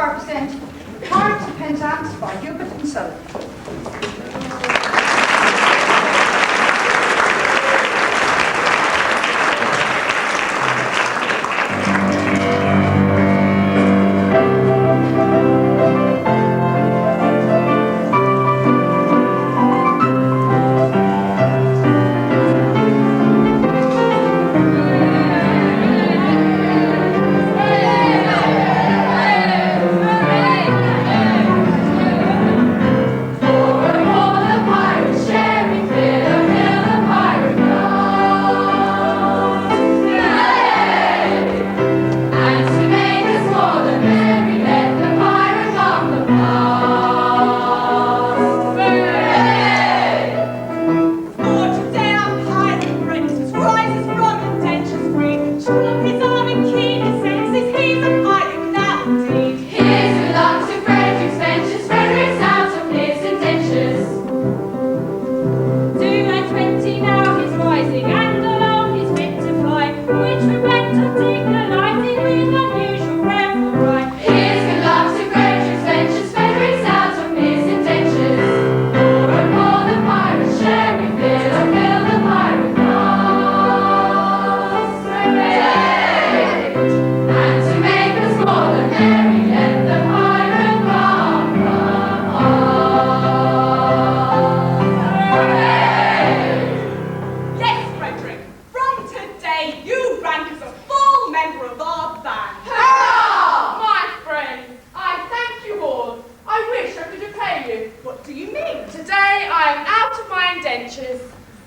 our present Part Penzance by Hubert and Sullivan.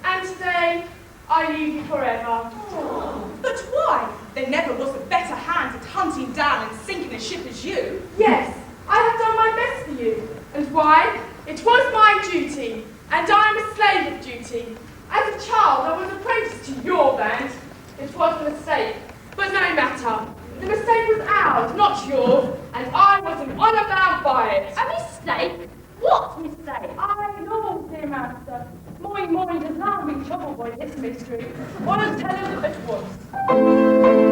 And today, I leave you forever. Oh. But why? There never was a better hand at hunting down and sinking a ship as you. Yes, I have done my best for you. And why? It was my duty, and I am a slave of duty. As a child, I was apprenticed to your band. It was a mistake, but no matter. The mistake was ours, not yours, and I was in honour bound by it. A mistake? What mistake? I know, dear master. My mind is now in trouble by this mystery. I'll tell it at once.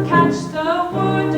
Catch the word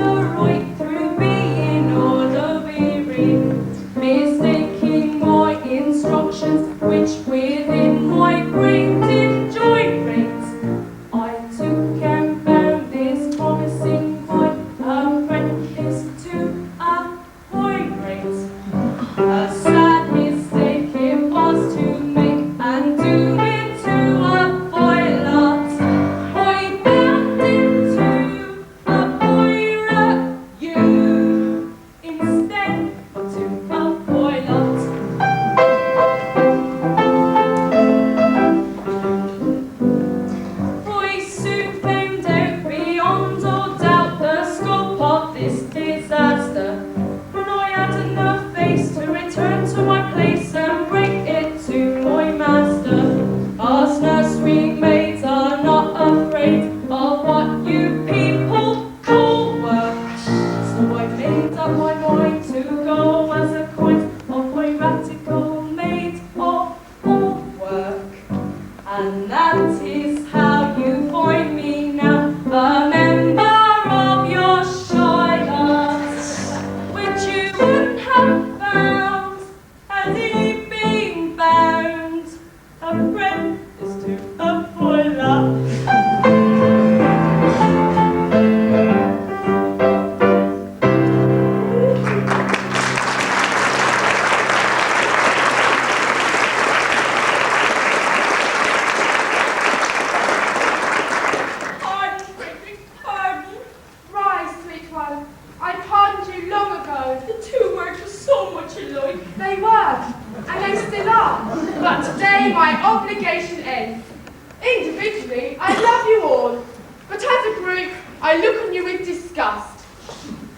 I look on you with disgust.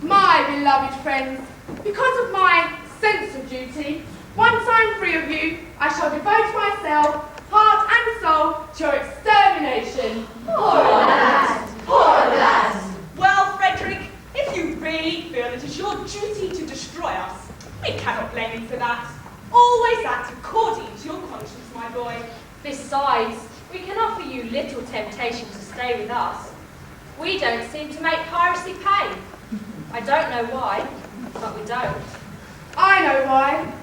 My beloved friends, because of my sense of duty, once I'm free of you, I shall devote myself, heart and soul, to your extermination. Poor lad! Poor lad! Well, Frederick, if you really feel it is your duty to destroy us, we cannot blame you for that. Always act according to your conscience, my boy. Besides, we can offer you little temptation to stay with us. We don't seem to make piracy pay. I don't know why, but we don't. I know why.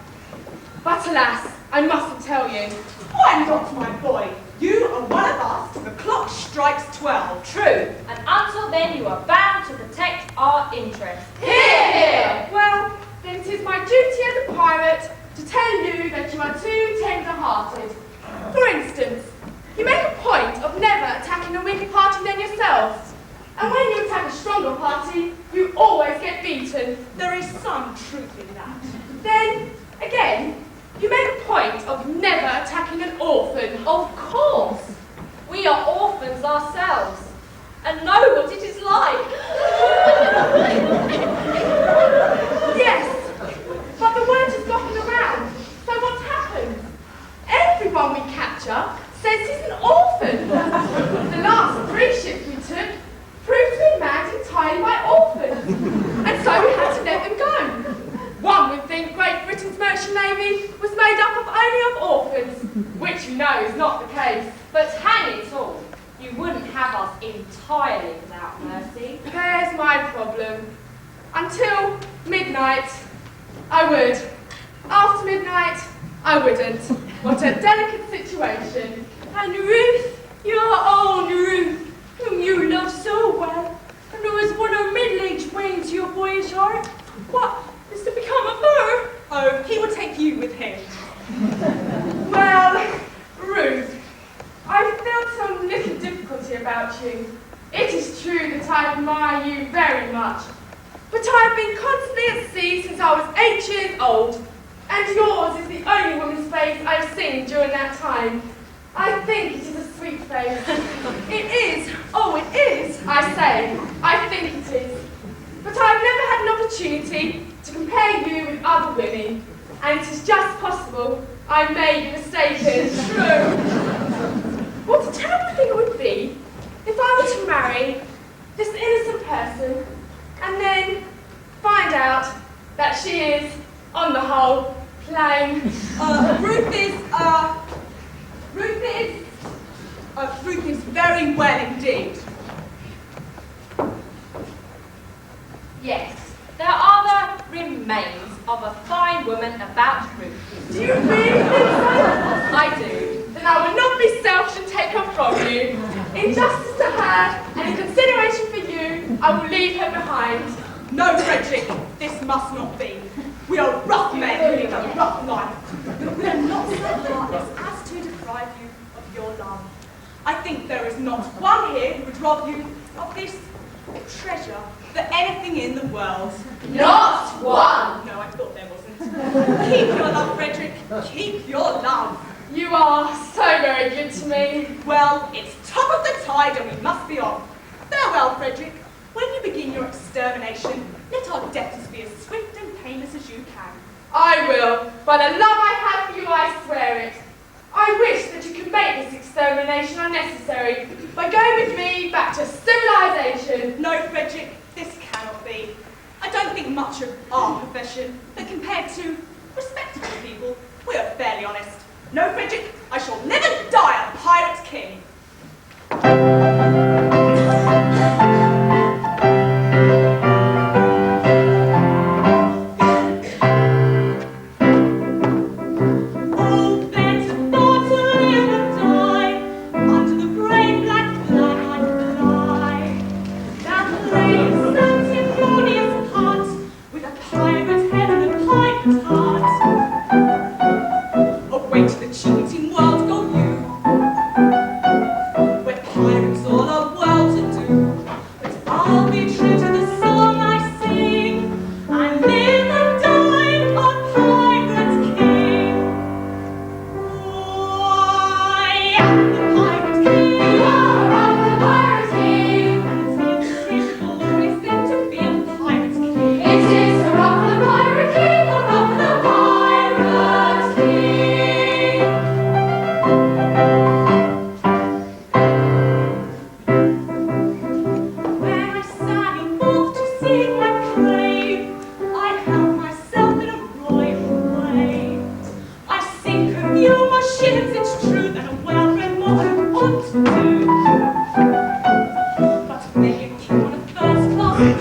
But alas, I mustn't tell you. Why not, my boy? You are one of us till the clock strikes 12. True, and until then you are bound to protect our interests. Hear, hear! Well, then it is my duty as a pirate to tell you that you are too tender-hearted. For instance, you make a point of never attacking a weaker party than yourself. And when you attack a stronger party, you always get beaten. There is some truth in that. Then, again, you make a point of never attacking an orphan. Of course, we are orphans ourselves, and know what it is like. Yes, but the word has gotten around. So what happens? Everyone we capture says he's an orphan. The last 3 ships we took proved to be manned entirely by orphans, and so we had to let them go. One would think Great Britain's merchant navy was made up of only of orphans, which you know is not the case. But hang it all, you wouldn't have us entirely without mercy. There's my problem. Until midnight, I would. After midnight, I wouldn't. What a delicate situation. And Ruth, your own Ruth, whom you love so well, and who has won her middle-aged way into your boyish heart, what is to become of her? Oh, he would take you with him. Well, Ruth, I felt some little difficulty about you. It is true that I admire you very much, but I have been constantly at sea since I was 8 years old, and yours is the only woman's face I've seen during that time. I think it is a sweet face. It is. Oh, it is. I say, I think it is. But I've never had an opportunity to compare you with other women, and it is just possible I may be mistaken. True. What a terrible thing it would be if I were to marry this innocent person and then find out that she is, on the whole, plain. Ruth is very well indeed. Yes, there are the remains of a fine woman about Ruth. Do you really think so? I do. Then I will not be selfish and take her from you. In justice to her and in consideration for you, I will leave her behind. No, Frederick, this must not be. We are rough men who live a rough life, but we are not so heartless as to deprive you of your love. I think there is not one here who would rob you of this treasure for anything in the world. Not one! No, I thought there wasn't. Keep your love, Frederick. Keep your love. You are so very good to me. Well, it's top of the tide and we must be off. Farewell, Frederick. When you begin your extermination, let our deaths be as swift and painless as you can. I will. By the love I have for you, I swear it. I wish that you could make this extermination unnecessary by going with me back to civilization. No, Frederick, this cannot be. I don't think much of our profession, but compared to respectable people, we are fairly honest. No, Frederick, I shall never die a pirate king. If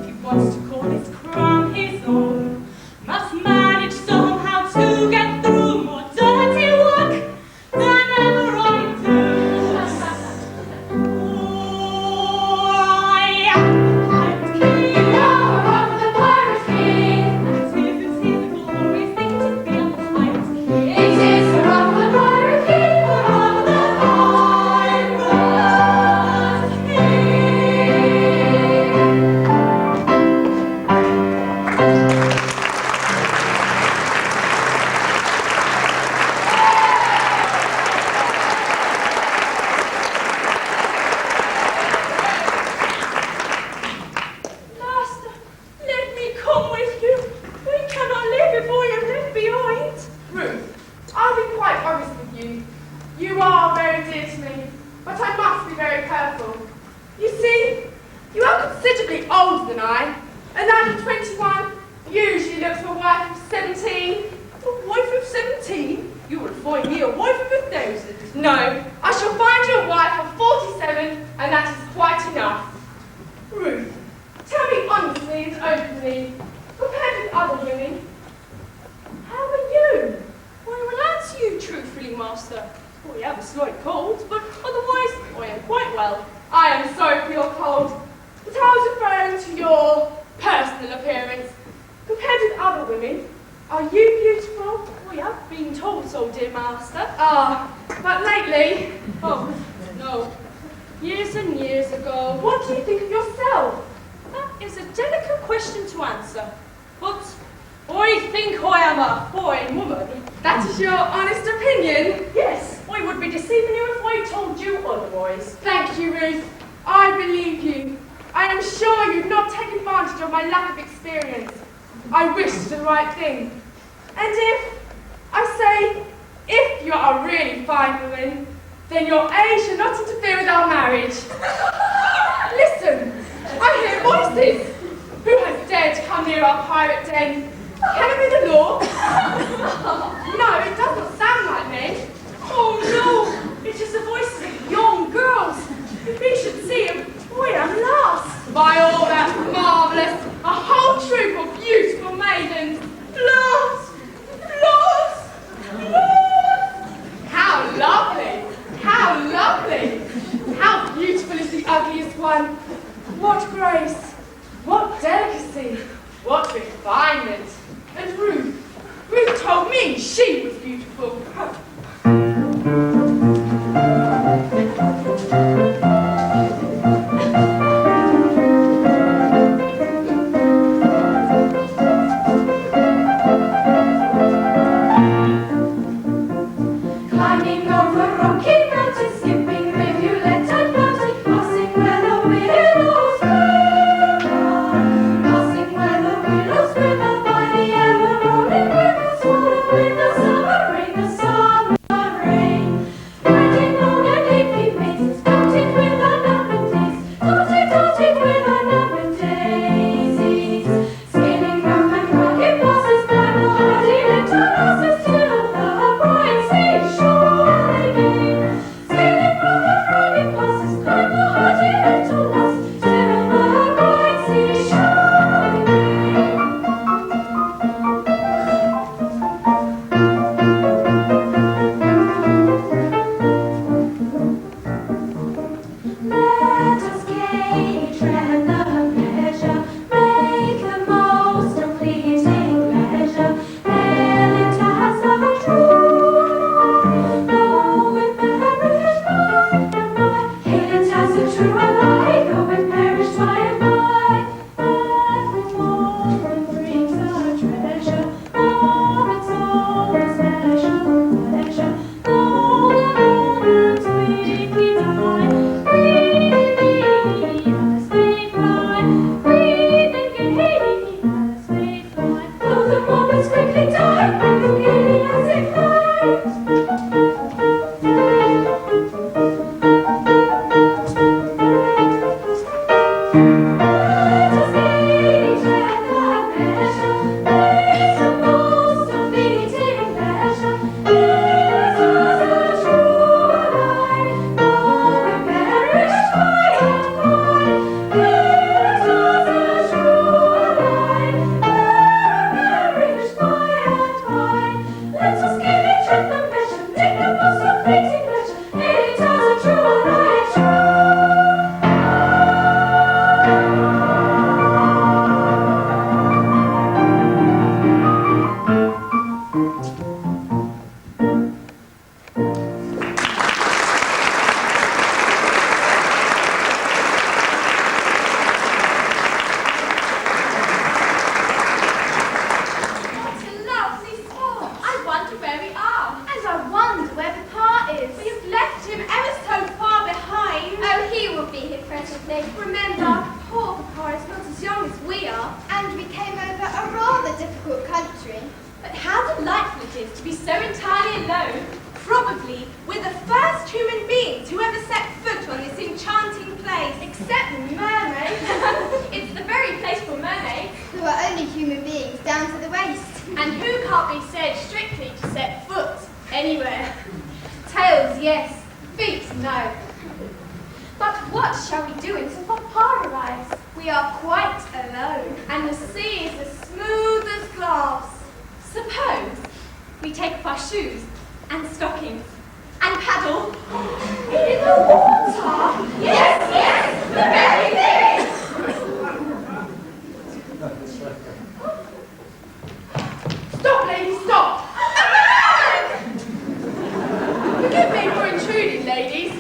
he wants to call his crown his own, must manage somehow to get through more dirty work than ever I do. Oh, I'm king. You're the pirate king. As if it's his glorious thing to be a pirate king. It is the rock of the pirate king. Of the pirate king. Master, let me come with you. We cannot live if I am left behind. Ruth, I'll be quite honest with you. You are very dear to me, but I must be very careful. You see, you are considerably older than I. A lad of 21 usually looks for a wife of 17. A wife of 17? You will find me a wife of 1,000. No, I shall find you a wife of 47, and that is quite enough. Ruth, tell me honestly and openly, compared with other women, how are you? I will answer you truthfully, master. I have a slight cold, but otherwise I am quite well. I am sorry for your cold, but I was referring to your personal appearance. Compared with other women, are you beautiful? I have been told so, dear master. Ah, but lately, Oh, no. Years and years ago. what do you think of yourself? That is a delicate question to answer. But I think I am a fine woman. That is your honest opinion. Yes, I would be deceiving you if I told you otherwise. Thank you, Ruth. I believe you. I am sure you've not taken advantage of my lack of experience. I wish the right thing. And if you are a really fine woman, then your age should not interfere with our marriage. Listen, I hear voices. Who has dared to come near our pirate den? Can it be the law? No, it does not sound like me. Oh no, it is the voices of young girls. If we should see them, I am lost. By all that's marvellous, a whole troop of beautiful maidens. Lost! Lost! Lost! How lovely! How lovely! How beautiful is the ugliest one! What grace! What delicacy! What refinement! And Ruth told me she was beautiful. Climbing over rocky mountains, skipping rivulet and mountain, passing where the willows run, passing where the willows river by the ever rolling river, swollen with the summer rain, riding on a leafy mermaid. Remember, poor Papa is not as young as we are. And we came over a rather difficult country. But how delightful it is to be so entirely alone. Probably we're the first human beings who ever set foot on this enchanting place. Except mermaids. It's the very place for mermaids. Who are only human beings down to the waist. And who can't be said strictly to set foot anywhere? Tails, yes. Feet, no. But what shall we do until Papa arrives? We are quite alone, and the sea is as smooth as glass. Suppose we take off our shoes and stockings and paddle. In the water? Yes, the very thing! Stop, lady, stop! Forgive me for intruding, ladies,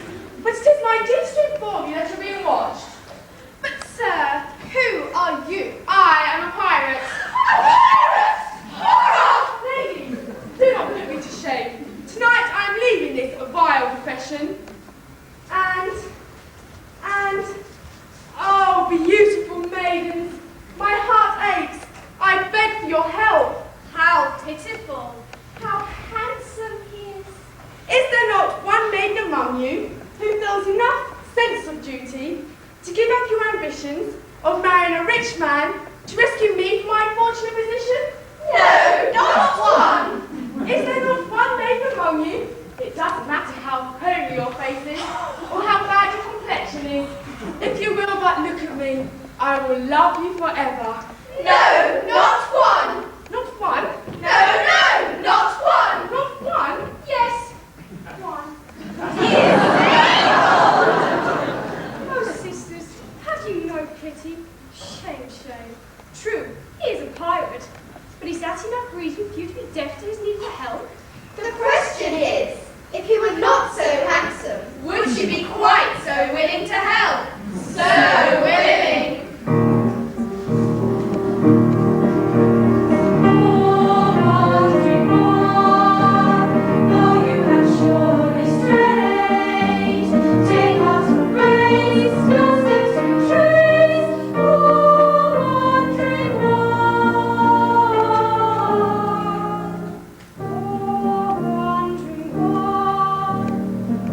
but it is my duty to inform you that you're being watched. But sir, who are you? I am a pirate. Ladies, do not put me to shame. Tonight I am leaving this vile profession. And, oh, beautiful maidens, my heart aches. I beg for your help. How pitiful. How handsome he is. Is there not one maiden among you who feels enough sense of duty to give up your ambitions of marrying a rich man to rescue me from my unfortunate position? No, not one! Is there not one maiden among you? It doesn't matter how homely your face is or how bad your complexion is. If you will but look at me, I will love you forever. No, not one! Not one? No, not one! Not one? Yes, one. Oh, sisters, have you no pity? Shame, shame. True, he is a pirate, but is that enough reason for you to be deaf to his need for help? The question is, if he were not so handsome, Would you be quite so willing to help? So willing!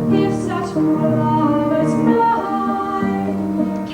If such poor love as mine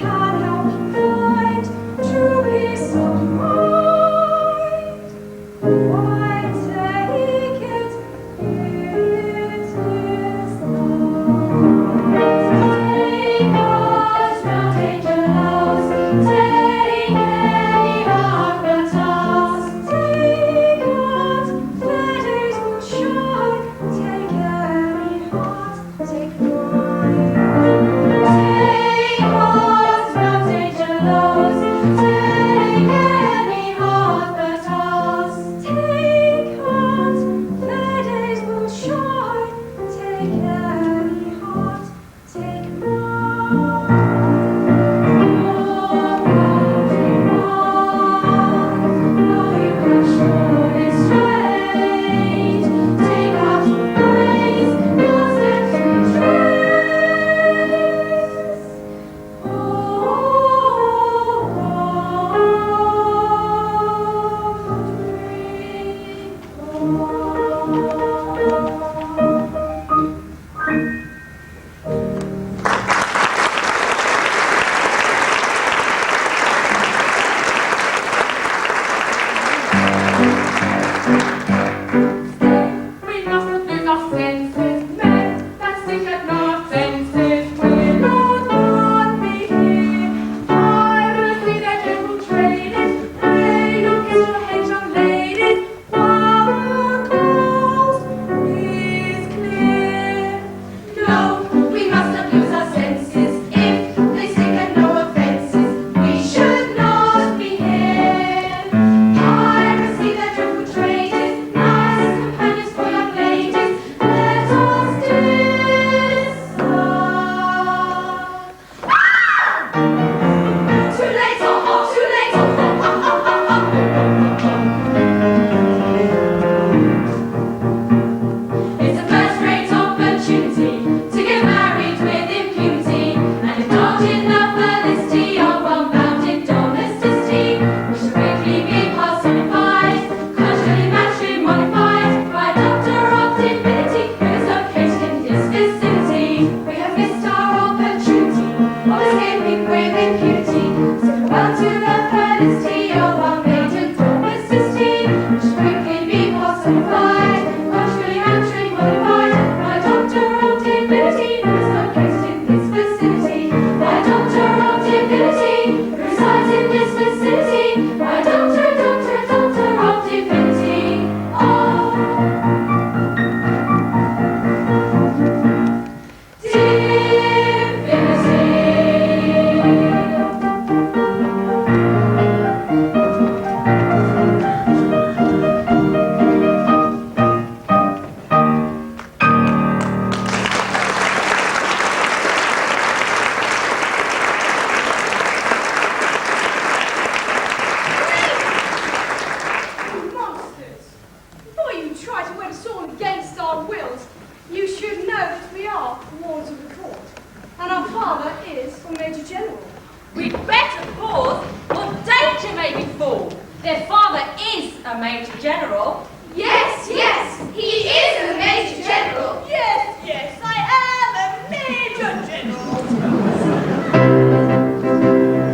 We'd better pause, or danger may befall. Their father is a Major General. Yes, yes, he is a Major General. Yes, yes, I am a Major General.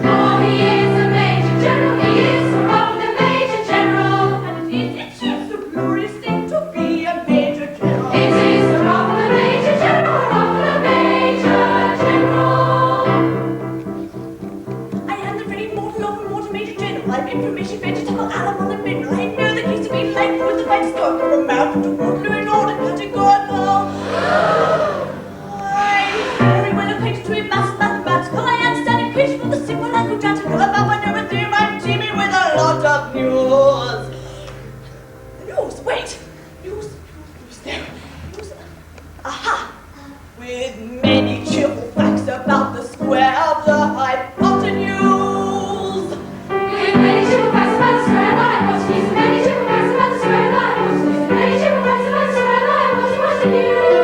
Oh, he is a Major General, he is a Robin, a Major General. And it's just a glorious thing to be a Major General. It is a Robin, a Major General, a Robin, a Major General. I am the very mortal of a mortal Major General. I'm information vegetable, animal, and mineral. I know the keys to be like with the right story from mountain to water in order categorical. I'm very well acquainted to mathematical. I understand equations from the simple language and to know about my number theorem. I'm teeming with a lot of news. News, wait. News there. News. Aha! With many cheerful facts about the square of the hypotenuse. With many triple facts about the square of the hypotenuse, many triple facts about the square of the hypotenuse, many triple facts about the square of the hypotenuse.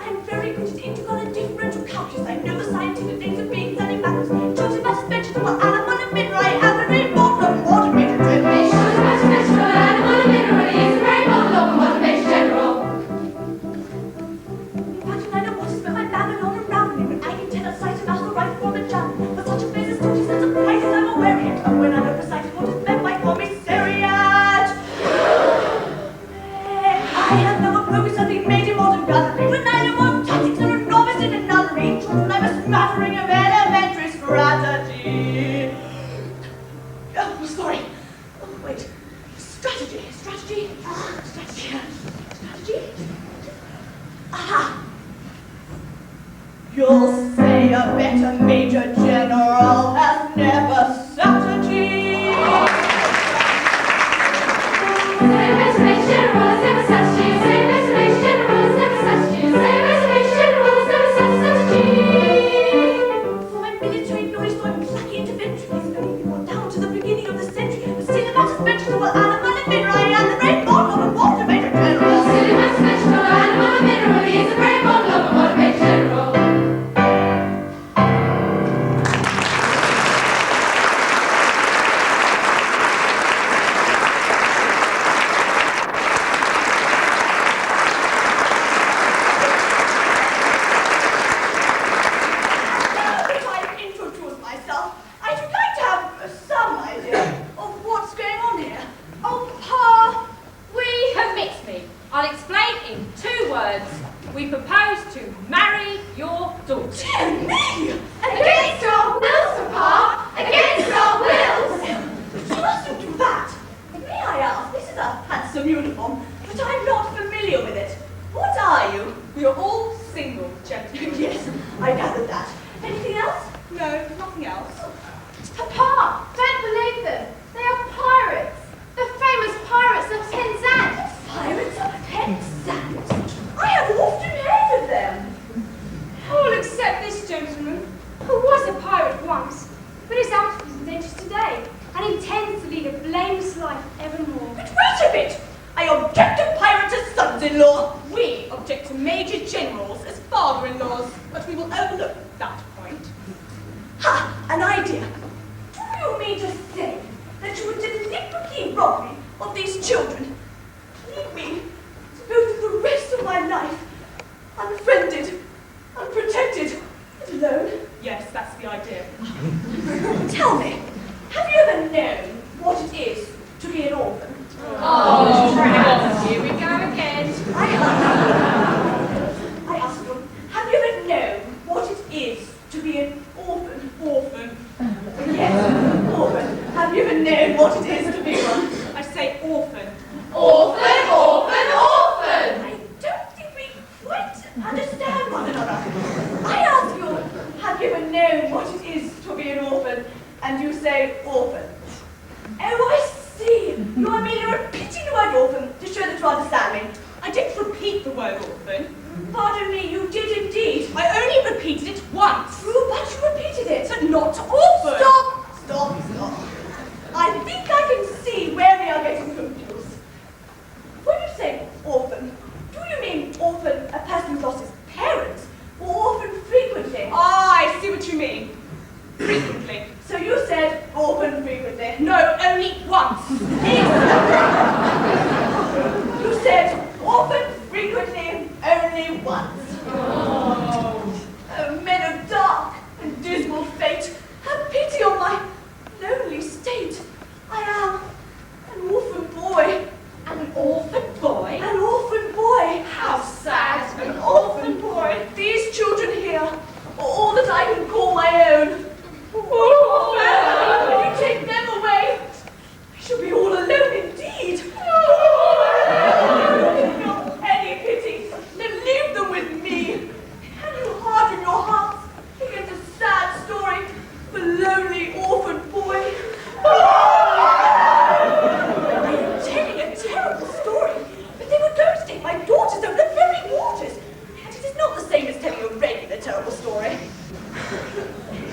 I'm very good at integral and differential calculus. I know the scientific things of beings and matters. Chosen matters vegetable, animal, and mineral. I am a very mortal of mortal Major General. It shows much vegetable, animal, and mineral. He is a very model of a modern Major General. In fact, I know what is but my Babylon around me. When I can tell a sight about the right form and jump. But such a place as studies and surprises I'm aware of it. And when I know precisely what is meant by commissariat. I have never progress of the major modern gallery. When I know what tactics are a novice in a nunnery. Children, I'm a smattering of elementary strategy. Oh, sorry. Oh, wait. Strategy. Aha! You'll say a better Major General has never strategy. For my military knowledge, so I'm plucky into infantry. It's only been down to the beginning of the century. But still about as vegetable, animal, and mineral. I am the great model of a water Major General. Now that I've introduced myself, I should like to have some idea of what's going on here. Oh, Pa, we have mixed me. I'll explain in 2 words. We propose to marry your daughter. Dear me! Against our wills, Papa! Against our wills! You mustn't do that. May I ask, this is a handsome uniform, but I'm not familiar with it. What are you? We are all single, gentlemen. Yes, I gathered that. Anything else? No, nothing else. Papa, don't believe them. They are pirates. The famous pirates of Penzance. Pirates of Penzance. I have often heard of them. All except this gentleman, who was a pirate once, but is out of his adventures today, and intends to lead a blameless life evermore. But wait a bit! I object to pirates as sons-in-law. We object to Major Generals as father-in-laws, but we will overlook that point. Ha! An idea. Do you mean to say that you would deliberately rob me of these children? Leave me to go through the rest of my life unfriended, unprotected, and alone? Yes, that's the idea. Tell me, have you ever known what it is to be an orphan? Oh, here we go again. I ask you, have you ever known what it is to be an orphan? Orphan. Yes, orphan. Have you ever known what it is to be one? I say orphan. Orphan, orphan, orphan! I don't think we quite understand one another. I ask you, have you ever known what it is to be an orphan? And you say orphan. Oh, I see. You are merely repeating the word orphan to show that you understand me. I didn't repeat the word orphan. Pardon me, you did indeed. I only repeated it once. True, but you repeated it. But not orphan. Stop. I think I can see where we are getting confused. When you say orphan, do you mean orphan, a person who lost his parents, or orphan frequently? Ah, I see what you mean. miserable fate. Have pity on my lonely state. I am an orphan boy. An orphan boy? An orphan boy. How sad. An orphan boy. These children here are all that I can call my own. Oh, you take them away. I shall be all alone indeed. Not any pity, then leave them with me. Can you harden your hearts against a sad story of a lonely orphan boy? I am telling a terrible story, but they were going to take my daughters over the very waters, and it is not the same as telling a regular terrible story.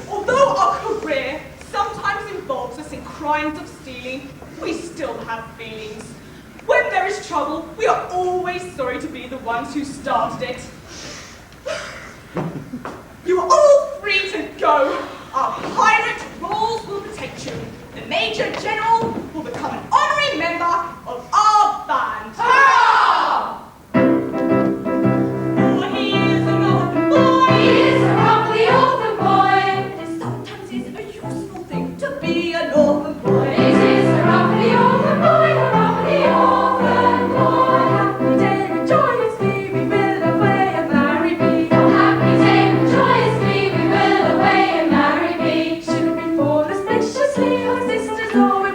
Although our career sometimes involves us in crimes of stealing, we still have feelings. When there is trouble, we are always sorry to be the ones who started it. You are all free to go. Our pirate rules will protect you. The Major General will become an honorary member of our band. Hurrah! For he is an orphan boy. He is a rumbly orphan boy. It sometimes is a useful thing to be an orphan boy. It is a rumbly orphan boy, a rumbly orphan boy. Happy day, joyously we will away and marry me. Oh, happy day, joyously we will away and marry me. Should we fall auspiciously, or is this just all in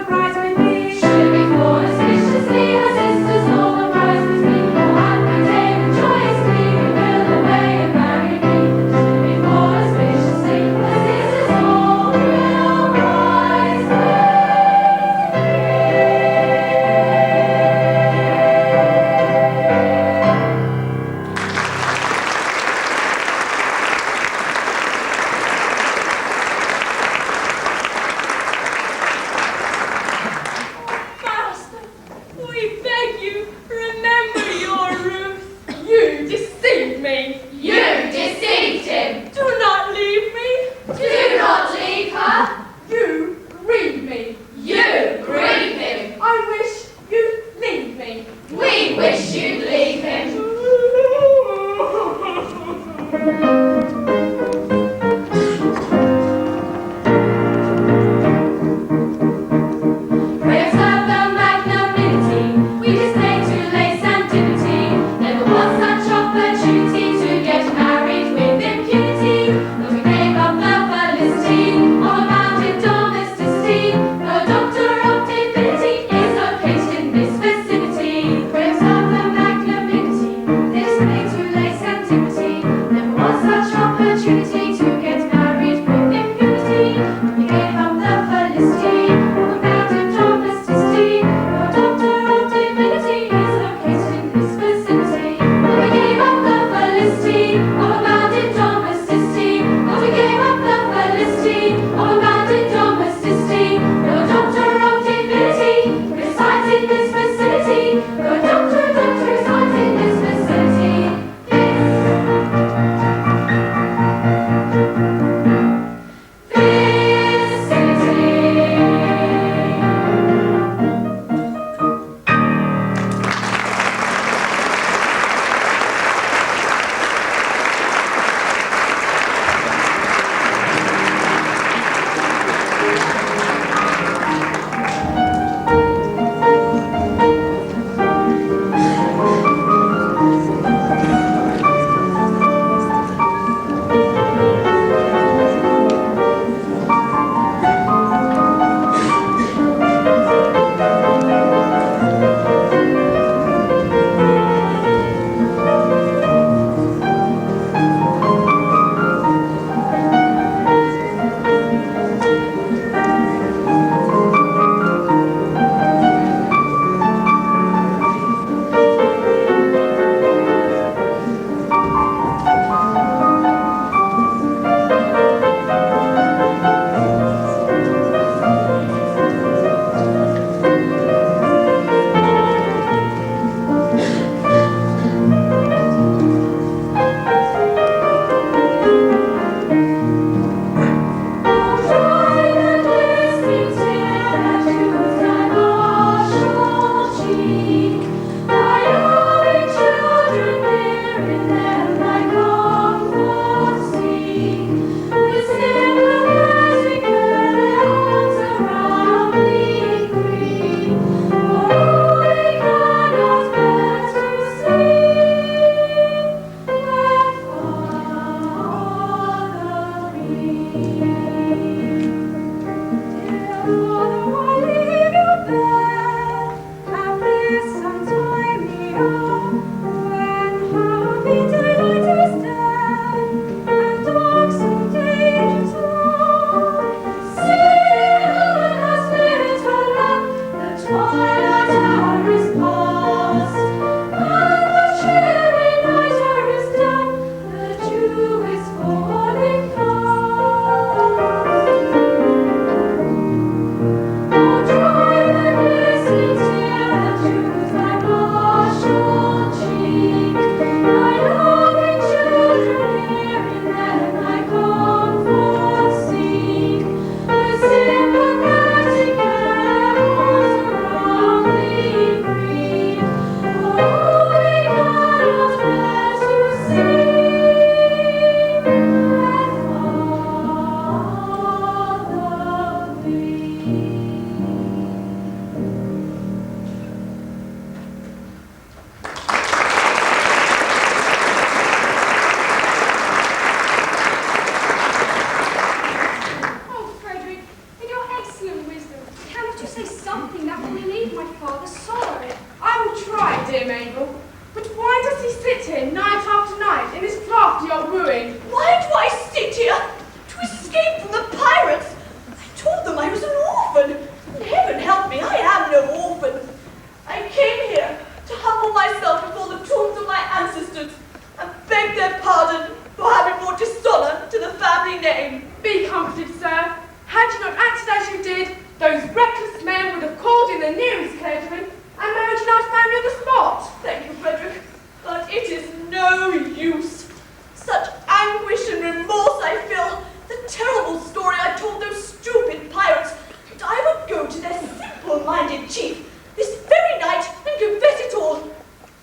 Had you not acted as you did, those reckless men would have called in the nearest clergyman and married your nice family on the spot. Thank you, Frederick, but it is no use. Such anguish and remorse I feel. The terrible story I told those stupid pirates, that I would go to their simple-minded chief this very night and confess it all,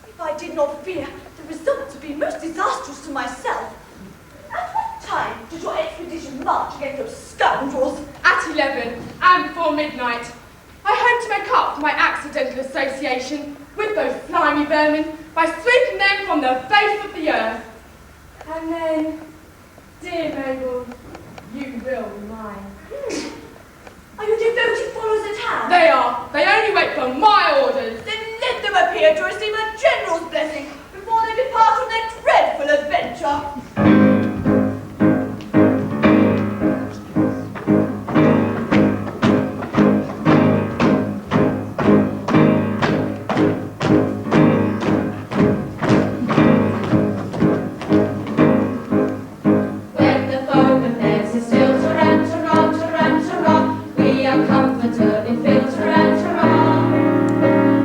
if I did not fear the result to be most disastrous to myself. At what time did your expedition march against those scoundrels? At 11 and before midnight. I hope to make up for my accidental association with those slimy vermin by sweeping them from the face of the earth. And then, dear Mabel, you will be mine. Are your devoted followers at hand? They are. They only wait for my orders. Then let them appear to receive a general's blessing before they depart on their dreadful adventure. When the foeman bends his still tarantara, tarantara, we are comforted in field tarantara.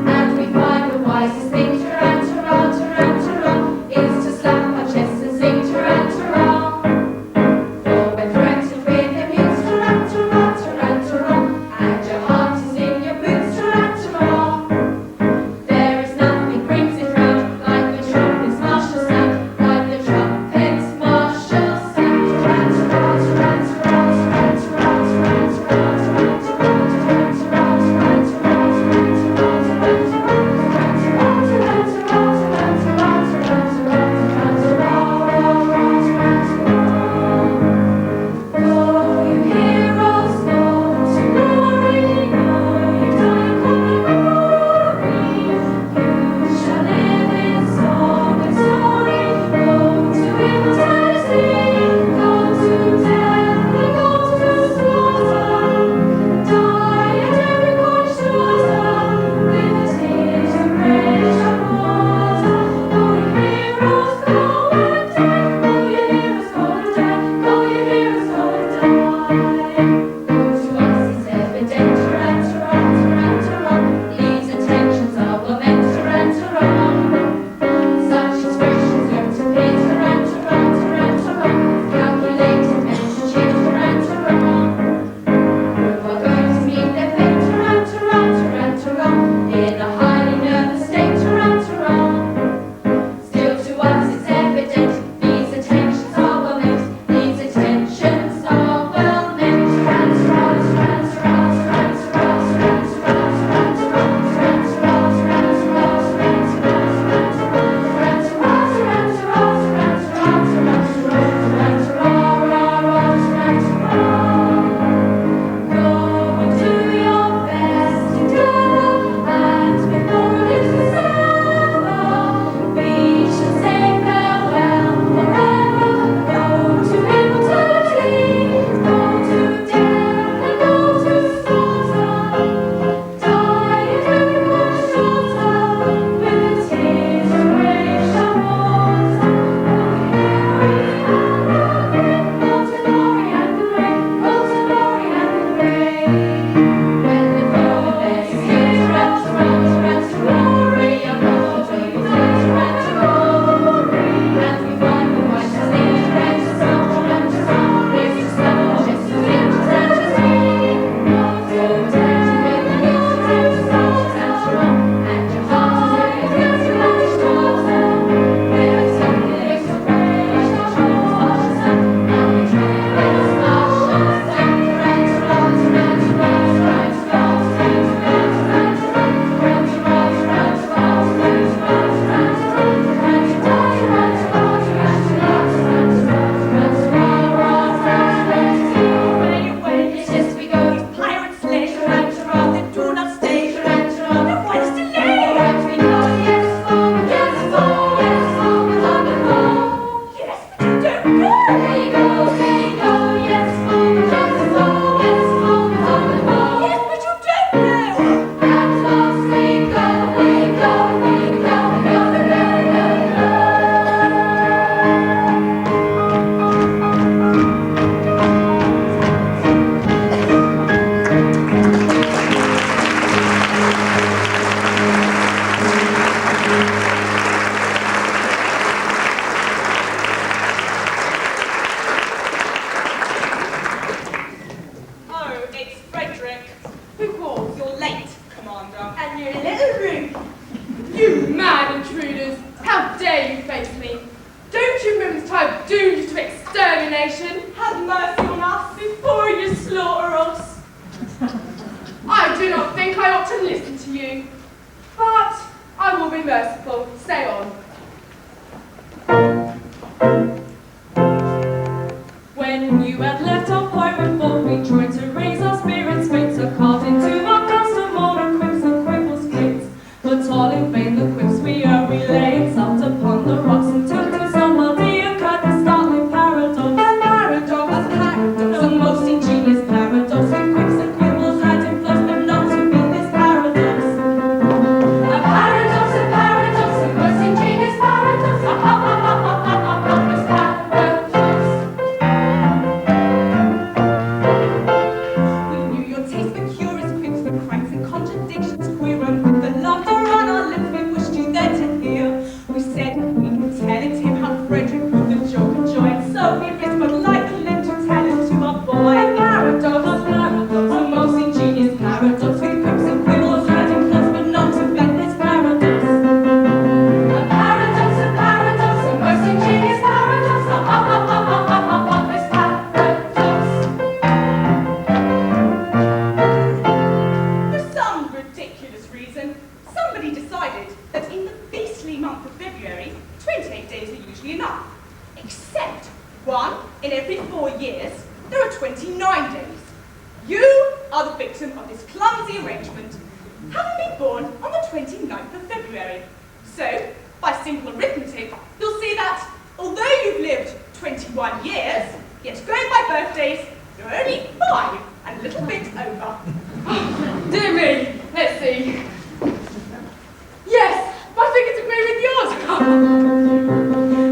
And we find the wisest thing tarantara, tarantara, is to slap our chests and sing tarantara. merciful. Say on. When you had left our pirate fort, we tried to raise our spirits, fit to carve into our custom all the quips and quibbles clicked. But all in vain the quips we heard relaying sat upon the rocks until to some worldly occurred the startling paradox. The most ingenious paradox, with quips and quibbles adding plus but not to be this paradox. A paradox, the most ingenious paradox. Ha ha ha ha ha ha ha ha, this paradox. We knew your taste for curious quips, for cranks and contradictions queer, and with the laughter on our lips we wished you there to hear. We said we could tell it him how Frederick proved the joke and joy, and so we risked but like him to tell it to our boy. Paradox, the most ingenious paradox, with quips and quibbles adding plus but not to bend this paradox. A paradox, the most ingenious paradox. Ha ha ha ha ha ha ha ha, this paradox. For some ridiculous reason, somebody decided that in the beastly month of February, 28 days are usually enough. Except one in every 4 years, there are 29 days. You are the victim of this clumsy arrangement, having been born on the 29th of February. So, by simple arithmetic, you'll see that although you've lived 21 years, yet going by birthdays, you're only 5 and a little bit over. Dear me. Let's see. Yes, my figures agree with yours.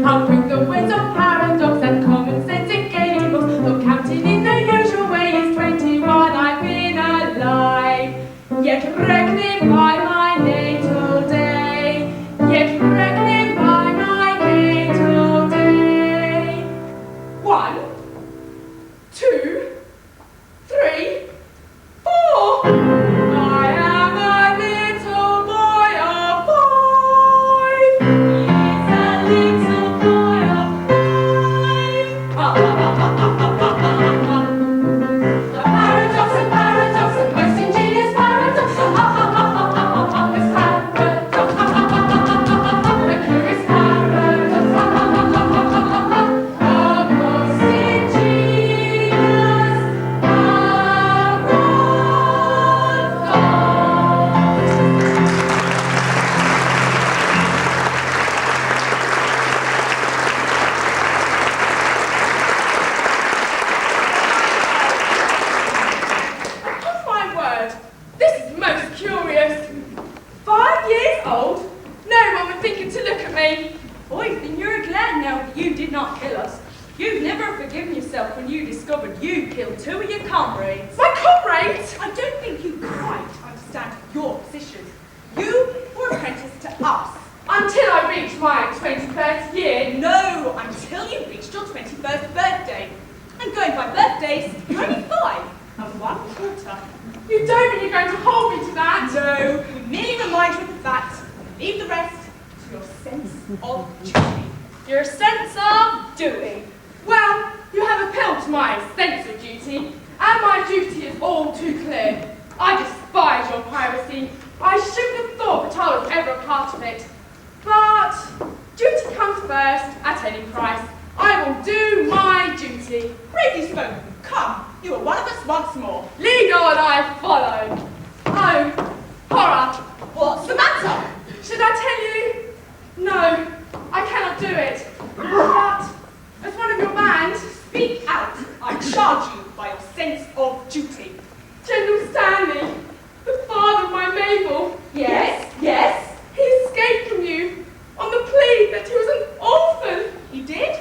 How quick the winds of paradox and common sense in gaining books, though counting in the usual way is 21 I've been alive. Yet reckoning by my natal day, yet reckoning by my natal day. 1, 2, 3, 4. I am a little boy of 5. He's a little boy of 5. Ha ha ha ha ha ha ha ha. A paradox, the most ingenious paradox. Ha ha ha ha ha ha ha, this paradox. Ha ha ha ha ha ha ha, the curious paradox. Ha ha ha ha ha ha ha ha, the most ingenious Upon my word, this is most curious. 5 years old? No one would think it to look at me. Boy, then you're glad now that you did not kill us. You've never forgiven yourself when you discovered you killed 2 of your comrades. My comrades! I don't think you quite understand your position. You were apprenticed to us. Until I reach my 21st year. No, until you reached your 21st birthday. And going by birthdays, you're only 5 and 1/4. You don't mean you're going to hold me to that? No, we merely remind you of the fact and leave the rest to your sense of duty. Your sense of duty. Well, you have appealed to my sense of duty, and my duty is all too clear. I despise your piracy. I shouldn't have thought that I was ever a part of it. But duty comes first at any price. I will do my duty. Bravely spoken. Come, you are one of us once more. Lead on, I follow. Oh, horror. What's the matter? Should I tell you? No, I cannot do it. But as one of your band, Speak out. I charge you by your sense of duty. General Stanley, the father of my Mabel, Yes, yes. he escaped from you on the plea that he was an orphan. He did?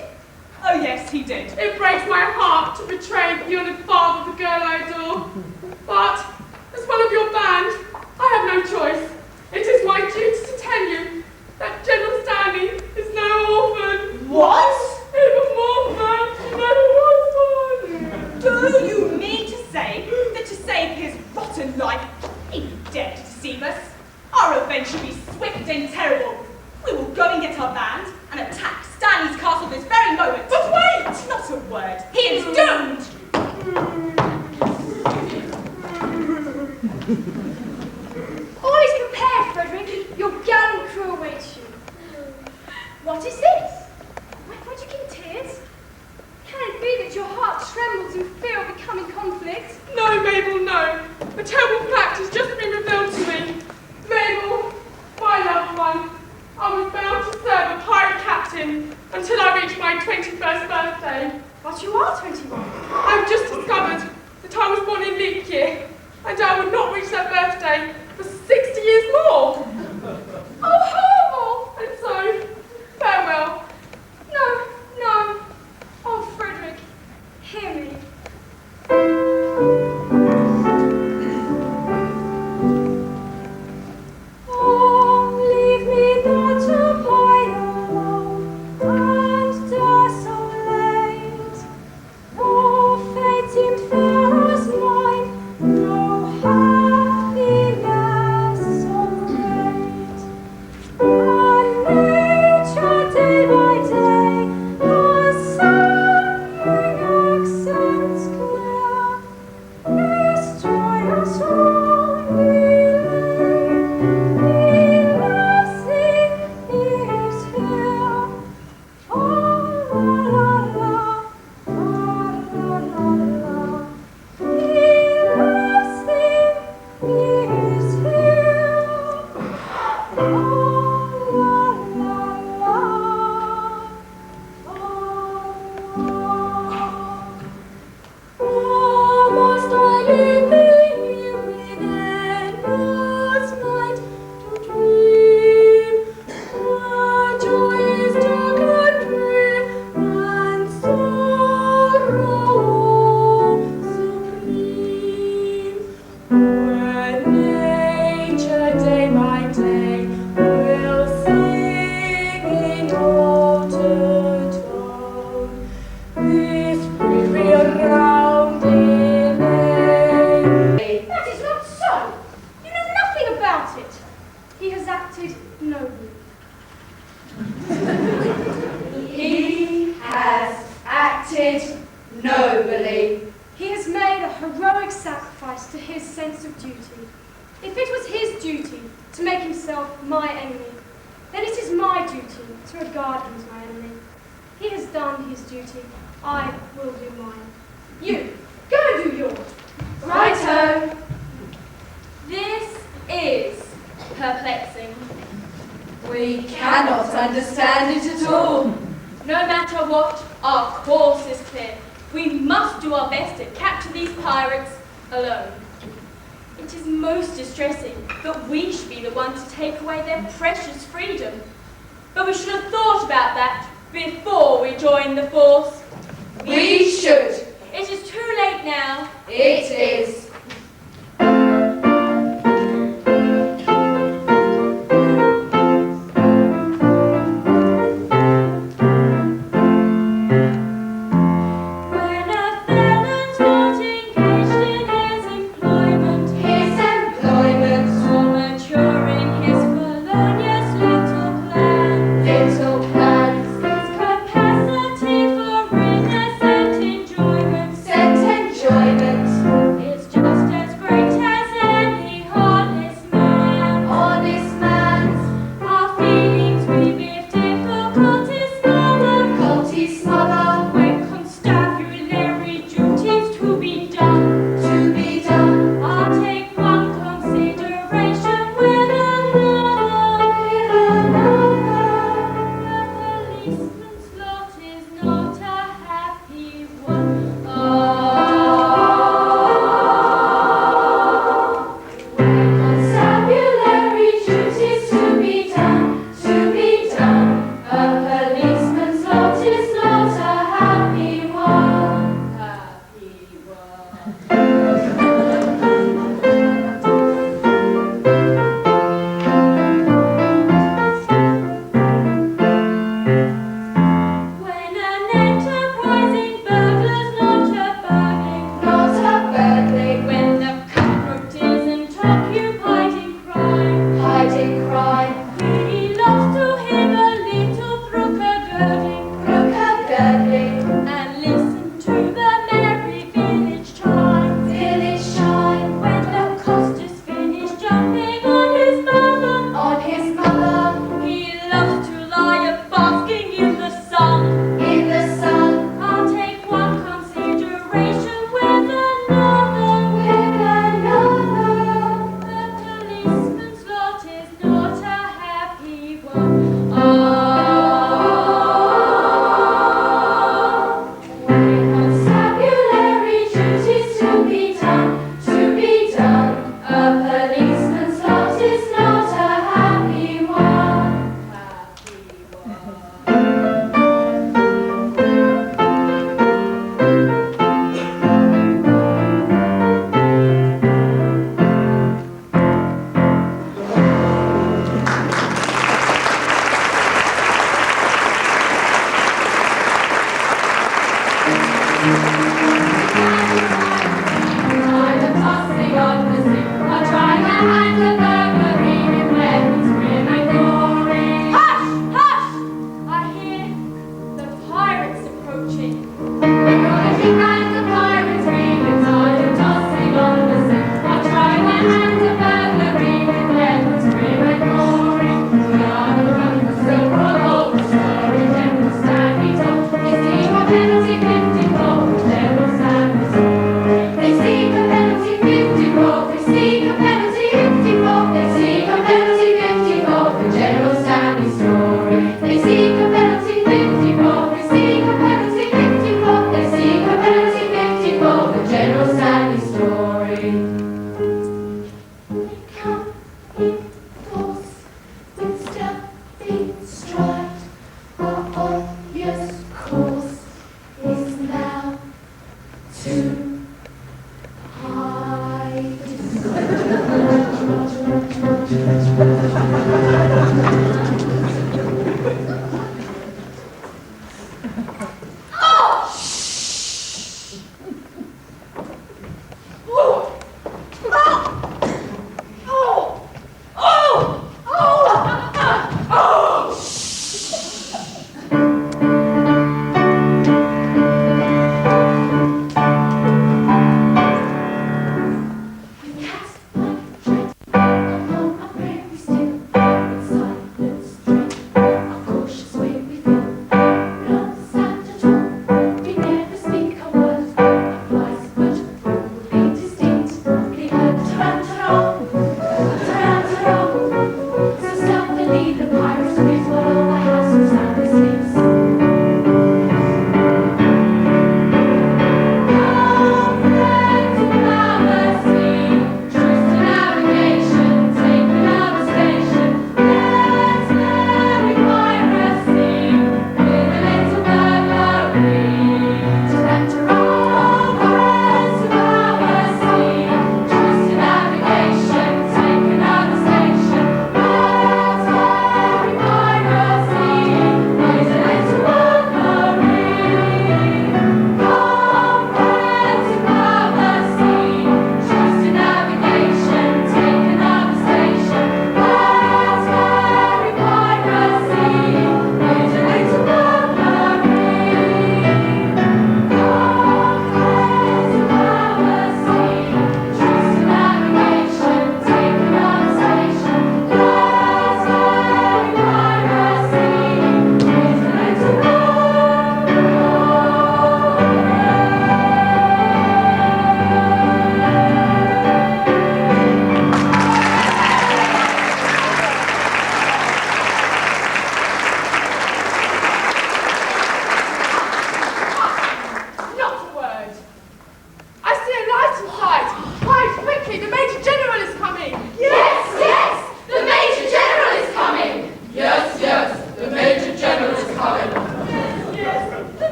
Oh yes, he did. It breaks my heart to betray the honoured father of the girl I adore. But as one of your band, I have no choice. It is my duty to tell you that General Stanley is no orphan. What? Even more than no orphan. Do you mean to say that to save his rotten life Mabel know. A terrible fact has just been revealed to me. Mabel, my loved one, I was bound to serve a pirate captain until I reached my 21st birthday. But you are 21. I've just discovered that I was born in leap year, and I would not reach that birthday for 60 years more. Oh, horrible! And so, farewell. No, no. Oh, Frederick, hear me. Oh, leave me not to pine alone and desolate. Though fate seemed fair as mine, no happiness so great. And nature day by day has singing accents clear. This joyous song is here. Oh, la la la, oh, la la la. He loves thee, he is here. Oh, la la la, oh, must I leave thee here within this night to dream? My joy is dark and drear, and sorrow supreme. When nature day by day will sing in altered tone, this weary rounding That is not so. You know nothing about it. He has acted nobly. He has acted nobly. He has made a heroic sacrifice to his sense of duty. If it was his duty to make himself my enemy, then it is my duty to regard him as my enemy. He has done his duty. I will do mine. You, go and do yours. Righto. This is perplexing. We cannot understand it at all. No matter what, our course is clear. We must do our best to capture these pirates alone. It is most distressing that we should be the one to take away their precious freedom. But we should have thought about that before we joined the force. We should. It is too late now. It is. When a felon's not engaged in his employment, His employment, or maturing his felonious little plans, little plans, his capacity for innocent enjoyment scent enjoyment, is just as great as any honest man. honest man's, Our feelings we with difficulty smother, when constabulary duties to be done. to be done. I'll take one consideration with another. A policeman's lot is not a happy one. When constabulary duties to be done, a policeman's lot is not a happy one. When an enterprising burglar's not a burgling, Not a burgling, when the cutthroat isn't occupied in crime, hiding crime, he loves to hear the little brook a gurgling, crook a gurgling, and listen to the merry village chime. village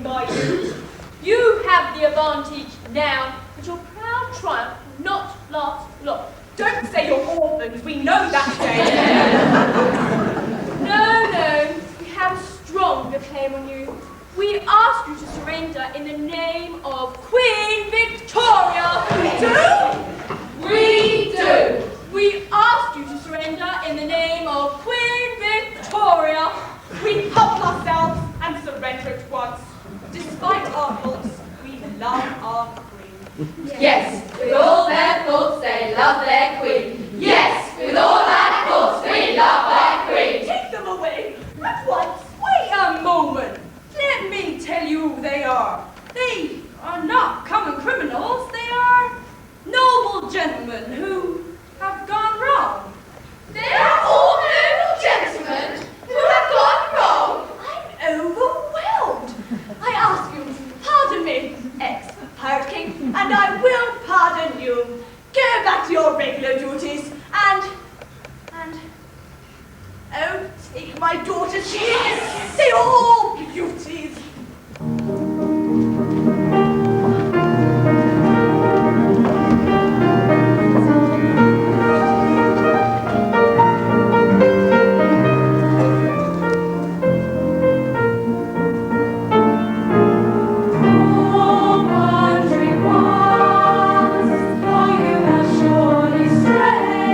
taken by you. You have the advantage now, but your proud triumph will not last long. Don't say you're orphans, we know that, Jane. No, we have a stronger claim on you. We ask you to surrender in the name of Queen Victoria. We do. We ask you to surrender in the name of Queen Victoria. We humble ourselves and surrender at once. Despite our faults, we love our queen. Yes, with all their faults, they love their queen. Yes, with all their faults, we love their queen. Take them away at once. Wait a moment. Let me tell you who they are. They are not common criminals. They are noble gentlemen who have gone wrong. They are all noble gentlemen who have gone wrong. I'm overwhelmed. I ask you to pardon me, ex-Pirate King, and I will pardon you. Go back to your regular duties and oh, take my daughter's hands. They are all beauties. Wandering once, for you have surely strayed.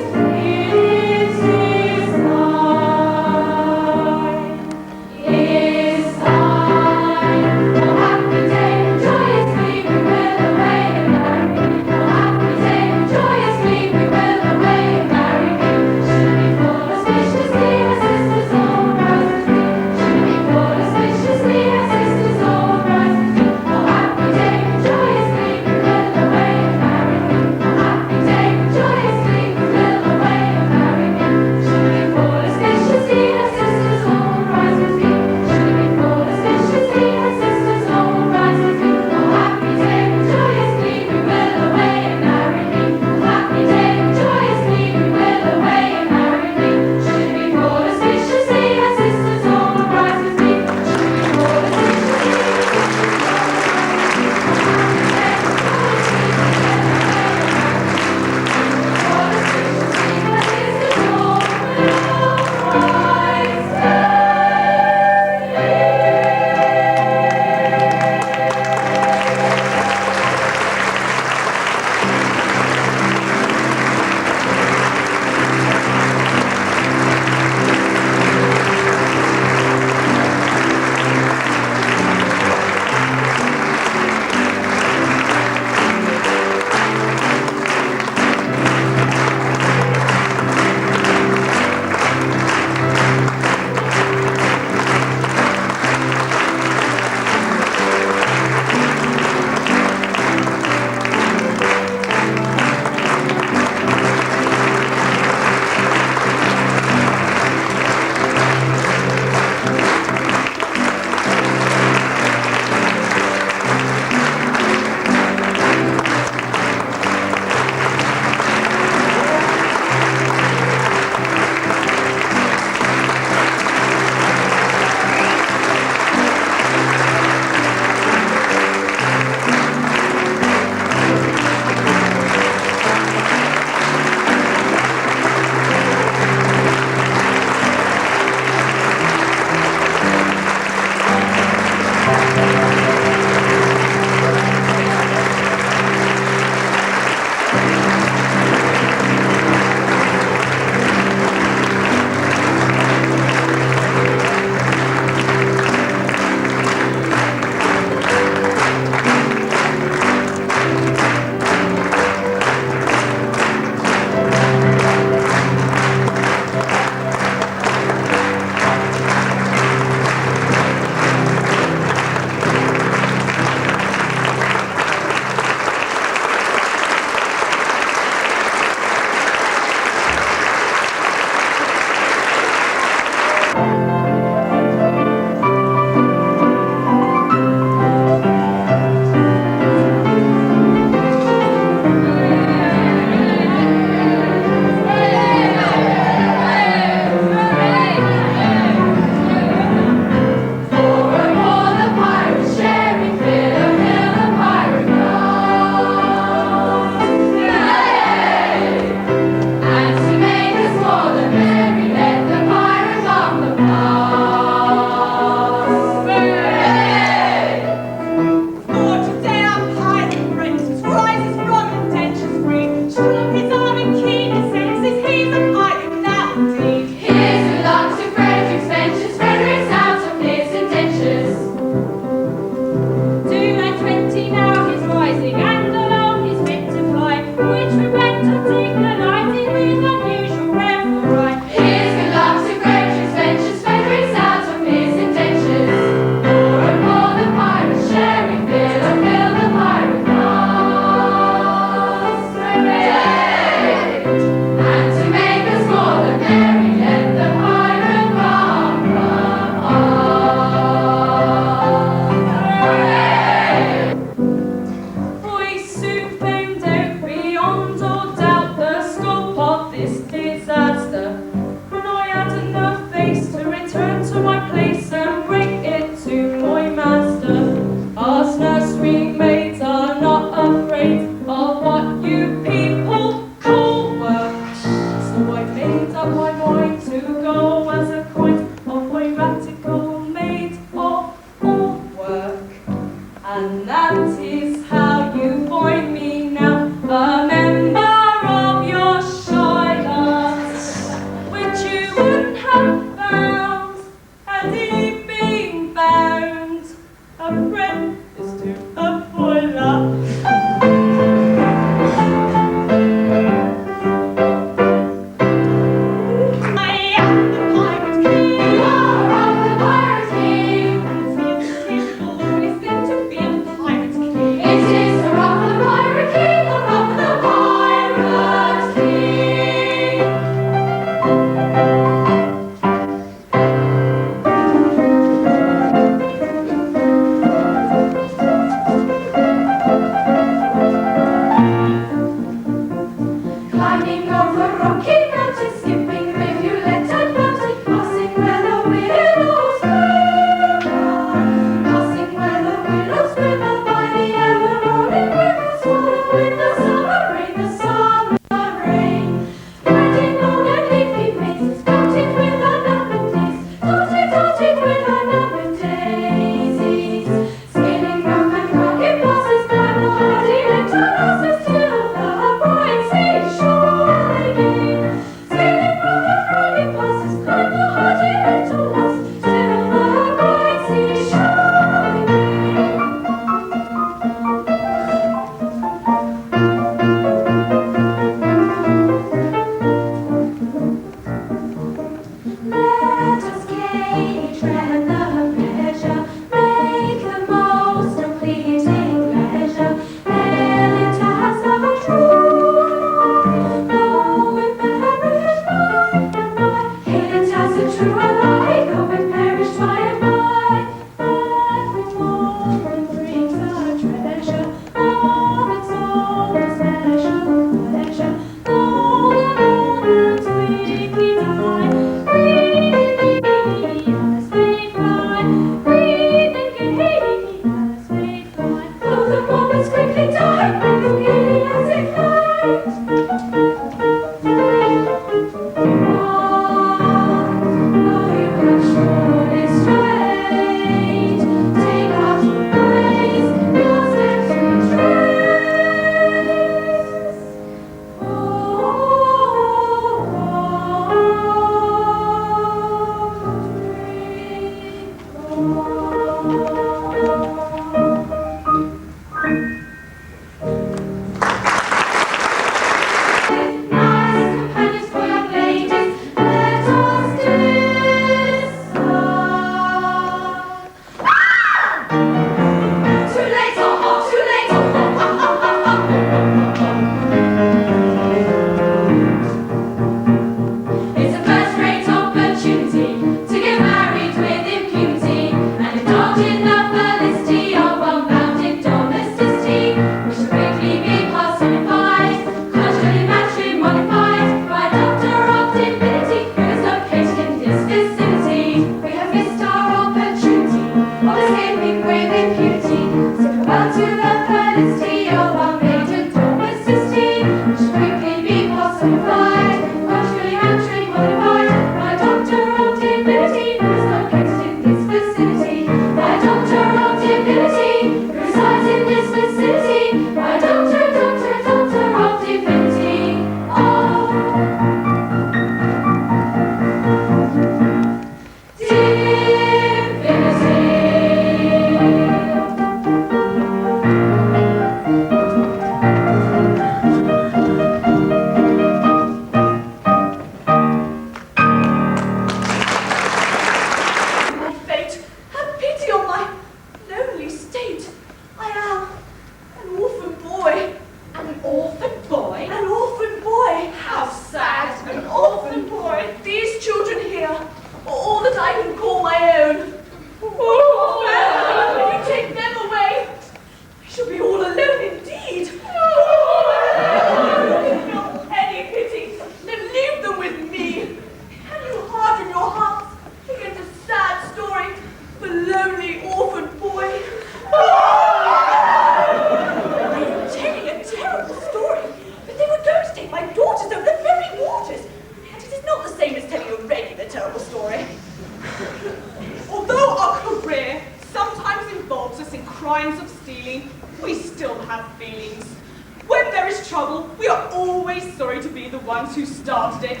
ones who started it.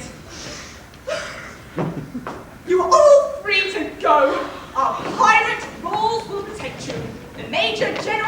You are all free to go. Our pirate rules will protect you. The Major General